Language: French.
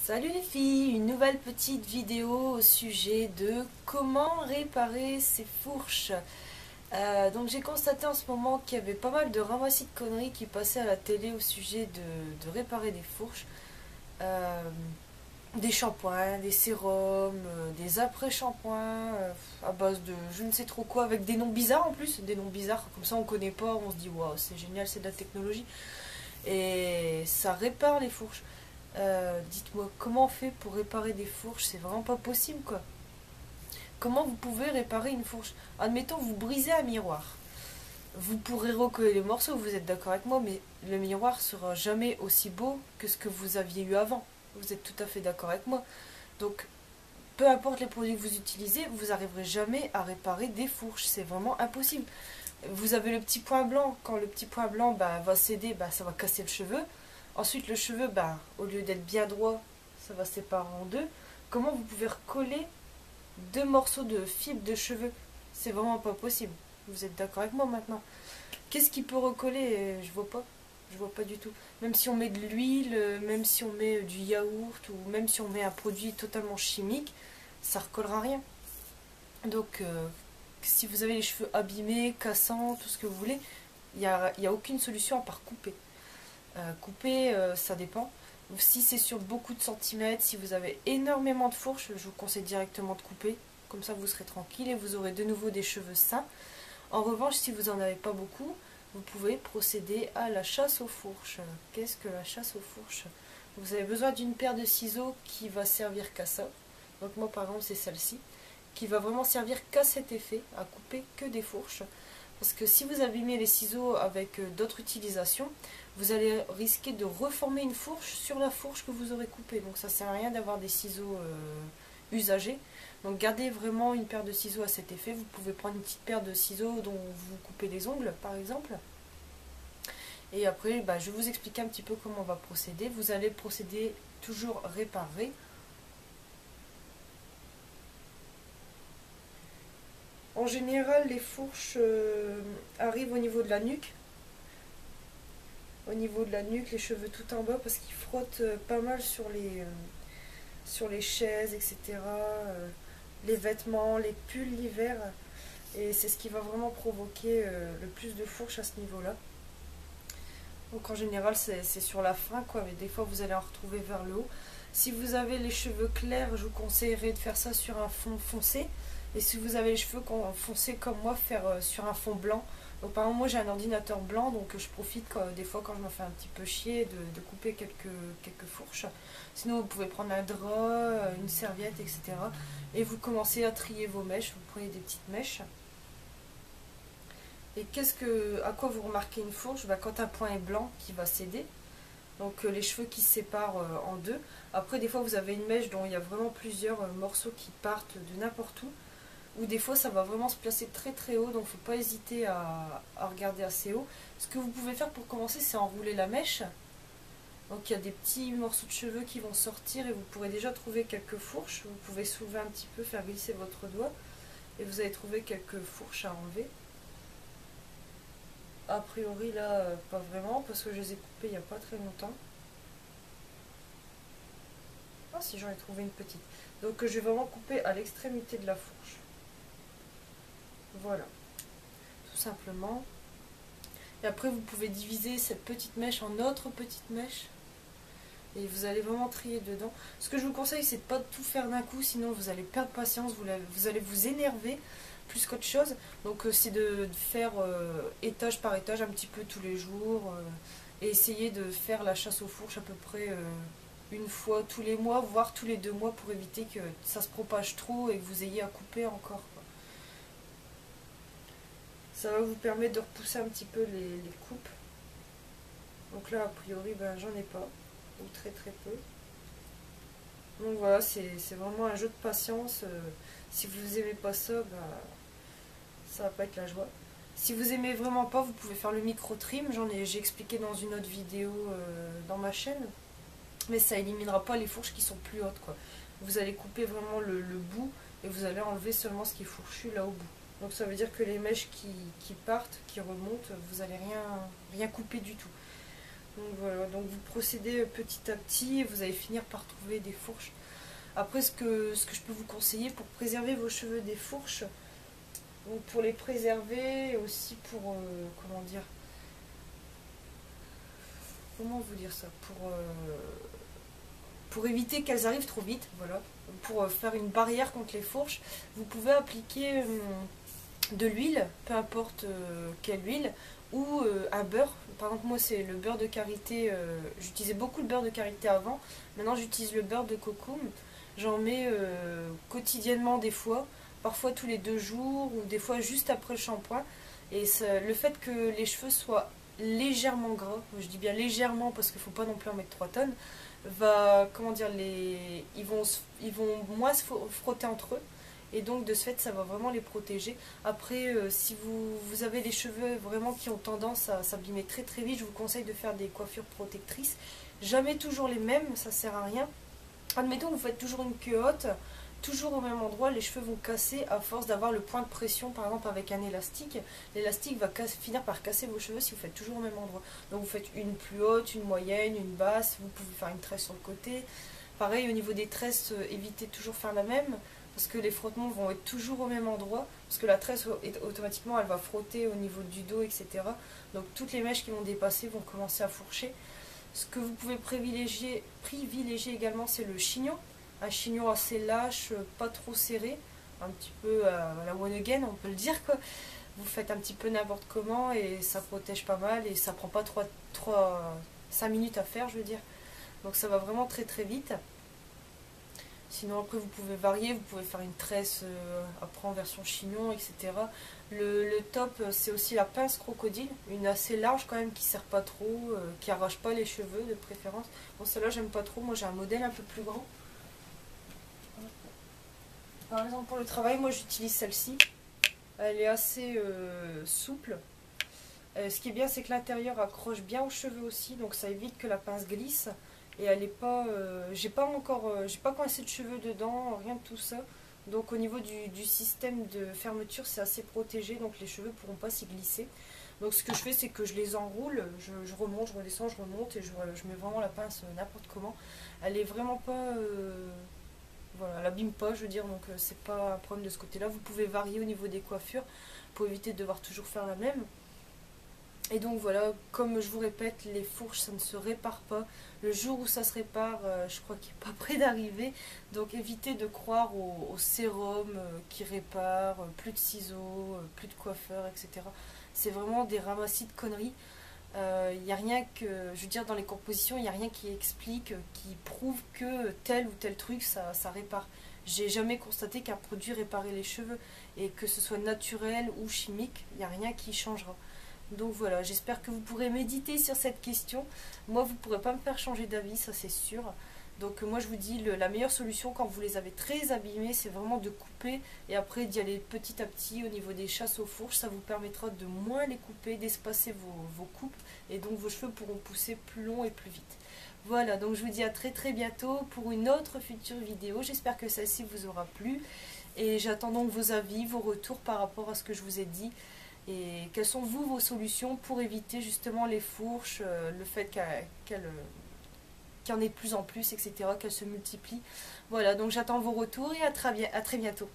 Salut les filles, une nouvelle petite vidéo au sujet de comment réparer ses fourches. Donc j'ai constaté en ce moment qu'il y avait pas mal de ramassis de conneries qui passaient à la télé au sujet de réparer des fourches. Euh, des shampoings, des sérums, des après-shampoings, à base de je ne sais trop quoi, avec des noms bizarres en plus, des noms bizarres, comme ça on connaît pas, on se dit waouh c'est génial, c'est de la technologie. Et ça répare les fourches. Dites-moi, comment on fait pour réparer des fourches? C'est vraiment pas possible, quoi. Comment vous pouvez réparer une fourche? Admettons, vous brisez un miroir. Vous pourrez recoller les morceaux, vous êtes d'accord avec moi, mais le miroir sera jamais aussi beau que ce que vous aviez eu avant. Vous êtes tout à fait d'accord avec moi. Donc, peu importe les produits que vous utilisez, vous n'arriverez jamais à réparer des fourches. C'est vraiment impossible. Vous avez le petit point blanc. Quand le petit point blanc va céder, ça va casser le cheveu. Ensuite, le cheveu, au lieu d'être bien droit, ça va se séparer en deux. Comment vous pouvez recoller deux morceaux de fibre de cheveux? C'est vraiment pas possible. Vous êtes d'accord avec moi maintenant? Qu'est-ce qui peut recoller? Je vois pas. Je vois pas du tout. Même si on met de l'huile, même si on met du yaourt, ou même si on met un produit totalement chimique, ça recollera rien. Donc, si vous avez les cheveux abîmés, cassants, tout ce que vous voulez, il n'y a aucune solution à part couper. Couper, ça dépend. Si c'est sur beaucoup de centimètres, si vous avez énormément de fourches, je vous conseille directement de couper. Comme ça, vous serez tranquille et vous aurez de nouveau des cheveux sains. En revanche, si vous n'en avez pas beaucoup, vous pouvez procéder à la chasse aux fourches. Qu'est-ce que la chasse aux fourches? Vous avez besoin d'une paire de ciseaux qui va servir qu'à ça. Donc moi, par exemple, c'est celle-ci, qui va vraiment servir qu'à cet effet, à couper que des fourches. Parce que si vous abîmez les ciseaux avec d'autres utilisations, vous allez risquer de reformer une fourche sur la fourche que vous aurez coupée. Donc ça ne sert à rien d'avoir des ciseaux usagés. Donc gardez vraiment une paire de ciseaux à cet effet. Vous pouvez prendre une petite paire de ciseaux dont vous coupez les ongles par exemple. Et après, je vais vous expliquer un petit peu comment on va procéder. Vous allez procéder toujours réparer. En général, les fourches arrivent au niveau de la nuque. Au niveau de la nuque, les cheveux tout en bas, parce qu'ils frottent pas mal sur les chaises, etc. Les vêtements, les pulls l'hiver. Et c'est ce qui va vraiment provoquer le plus de fourches à ce niveau-là. Donc en général, c'est sur la fin, quoi. Mais des fois, vous allez en retrouver vers le haut. Si vous avez les cheveux clairs, je vous conseillerais de faire ça sur un fond foncé. Et si vous avez les cheveux foncés comme moi, faire sur un fond blanc. Donc par exemple, moi j'ai un ordinateur blanc, donc je profite des fois quand je me fais un petit peu chier de couper quelques fourches. Sinon vous pouvez prendre un drap, une serviette, etc. Et vous commencez à trier vos mèches, vous prenez des petites mèches. Et à quoi vous remarquez une fourche? Quand un point est blanc qui va céder. Donc les cheveux qui se séparent en deux. Après des fois vous avez une mèche dont il y a vraiment plusieurs morceaux qui partent de n'importe où. Ou des fois ça va vraiment se placer très très haut, donc il ne faut pas hésiter à regarder assez haut. Ce que vous pouvez faire pour commencer, c'est enrouler la mèche. Donc il y a des petits morceaux de cheveux qui vont sortir et vous pourrez déjà trouver quelques fourches. Vous pouvez soulever un petit peu, faire glisser votre doigt et vous allez trouver quelques fourches à enlever. A priori là, pas vraiment, parce que je les ai coupées il n'y a pas très longtemps. Ah si, j'en ai trouvé une petite. Donc je vais vraiment couper à l'extrémité de la fourche. Voilà, tout simplement. Et après vous pouvez diviser cette petite mèche en autre petite mèche. Et vous allez vraiment trier dedans. Ce que je vous conseille, c'est de ne pas tout faire d'un coup, sinon vous allez perdre patience, vous allez vous énerver plus qu'autre chose. Donc c'est de faire étage par étage un petit peu tous les jours. Et essayer de faire la chasse aux fourches à peu près une fois tous les mois, voire tous les 2 mois, pour éviter que ça se propage trop et que vous ayez à couper encore, quoi. Ça va vous permettre de repousser un petit peu les coupes. Donc là, a priori, j'en ai pas. Ou très très peu. Donc voilà, c'est vraiment un jeu de patience. Si vous aimez pas ça, ça va pas être la joie. Si vous aimez vraiment pas, vous pouvez faire le micro-trim. J'ai expliqué dans une autre vidéo dans ma chaîne. Mais ça éliminera pas les fourches qui sont plus hautes, quoi. Vous allez couper vraiment le bout et vous allez enlever seulement ce qui est fourchu là au bout. Donc ça veut dire que les mèches qui partent, qui remontent, vous n'allez rien couper du tout. Donc voilà, donc vous procédez petit à petit et vous allez finir par trouver des fourches. Après, ce que je peux vous conseiller pour préserver vos cheveux des fourches, donc pour les préserver et aussi pour, comment dire, comment vous dire ça, pour éviter qu'elles arrivent trop vite, voilà, pour faire une barrière contre les fourches, vous pouvez appliquer de l'huile, peu importe quelle huile, ou un beurre. Par exemple, moi c'est le beurre de karité, j'utilisais beaucoup le beurre de karité avant, maintenant j'utilise le beurre de coco. J'en mets quotidiennement des fois, parfois tous les 2 jours, ou des fois juste après le shampoing. Et le fait que les cheveux soient légèrement gras, je dis bien légèrement parce qu'il ne faut pas non plus en mettre 3 tonnes, va, comment dire, ils vont moins se frotter entre eux. Et donc de ce fait ça va vraiment les protéger. Après si vous avez les cheveux vraiment qui ont tendance à s'abîmer très très vite, je vous conseille de faire des coiffures protectrices. Jamais toujours les mêmes, ça sert à rien. Admettons que vous faites toujours une queue haute, toujours au même endroit, les cheveux vont casser à force d'avoir le point de pression, par exemple avec un élastique. L'élastique va finir par casser vos cheveux si vous faites toujours au même endroit. Donc vous faites une plus haute, une moyenne, une basse, vous pouvez faire une tresse sur le côté. Pareil au niveau des tresses, évitez toujours faire la même, parce que les frottements vont être toujours au même endroit, parce que la tresse automatiquement elle va frotter au niveau du dos, etc. Donc toutes les mèches qui vont dépasser vont commencer à fourcher. Ce que vous pouvez privilégier également, c'est le chignon. Un chignon assez lâche, pas trop serré, un petit peu à la one again, on peut le dire quoi. Vous faites un petit peu n'importe comment et ça protège pas mal et ça prend pas 5 minutes à faire, je veux dire. Donc ça va vraiment très très vite. Sinon après vous pouvez varier, vous pouvez faire une tresse après en version chignon, etc. Le top c'est aussi la pince crocodile, une assez large quand même qui sert pas trop, qui arrache pas les cheveux de préférence. Bon celle-là j'aime pas trop, moi j'ai un modèle un peu plus grand. Par exemple pour le travail moi j'utilise celle-ci, elle est assez souple. Ce qui est bien c'est que l'intérieur accroche bien aux cheveux aussi, donc ça évite que la pince glisse. Et elle est pas, j'ai pas coincé de cheveux dedans, rien de tout ça. Donc au niveau du système de fermeture, c'est assez protégé, donc les cheveux pourront pas s'y glisser. Donc ce que je fais, c'est que je les enroule, je remonte, je redescends, je remonte et je mets vraiment la pince n'importe comment. Elle est vraiment pas, voilà, elle abîme pas, je veux dire, donc c'est pas un problème de ce côté-là. Vous pouvez varier au niveau des coiffures pour éviter de devoir toujours faire la même. Et donc voilà, comme je vous répète, les fourches ça ne se répare pas. Le jour où ça se répare, je crois qu'il n'est pas près d'arriver. Donc évitez de croire au sérum qui répare, plus de ciseaux, plus de coiffeur, etc. C'est vraiment des ramassis de conneries. Il n'y a rien que, je veux dire, dans les compositions, il n'y a rien qui explique, qui prouve que tel ou tel truc ça répare. J'ai jamais constaté qu'un produit réparait les cheveux. Et que ce soit naturel ou chimique, il n'y a rien qui changera. Donc voilà, j'espère que vous pourrez méditer sur cette question. Moi, vous ne pourrez pas me faire changer d'avis, ça c'est sûr. Donc moi, je vous dis, la meilleure solution quand vous les avez très abîmés, c'est vraiment de couper et après d'y aller petit à petit au niveau des chasses aux fourches. Ça vous permettra de moins les couper, d'espacer vos coupes et donc vos cheveux pourront pousser plus long et plus vite. Voilà, donc je vous dis à très très bientôt pour une autre future vidéo. J'espère que celle-ci vous aura plu et j'attends donc vos avis, vos retours par rapport à ce que je vous ai dit. Et quelles sont vos solutions pour éviter justement les fourches, le fait qu'il y en ait de plus en plus, etc., qu'elles se multiplient. Voilà, donc j'attends vos retours et à très bientôt.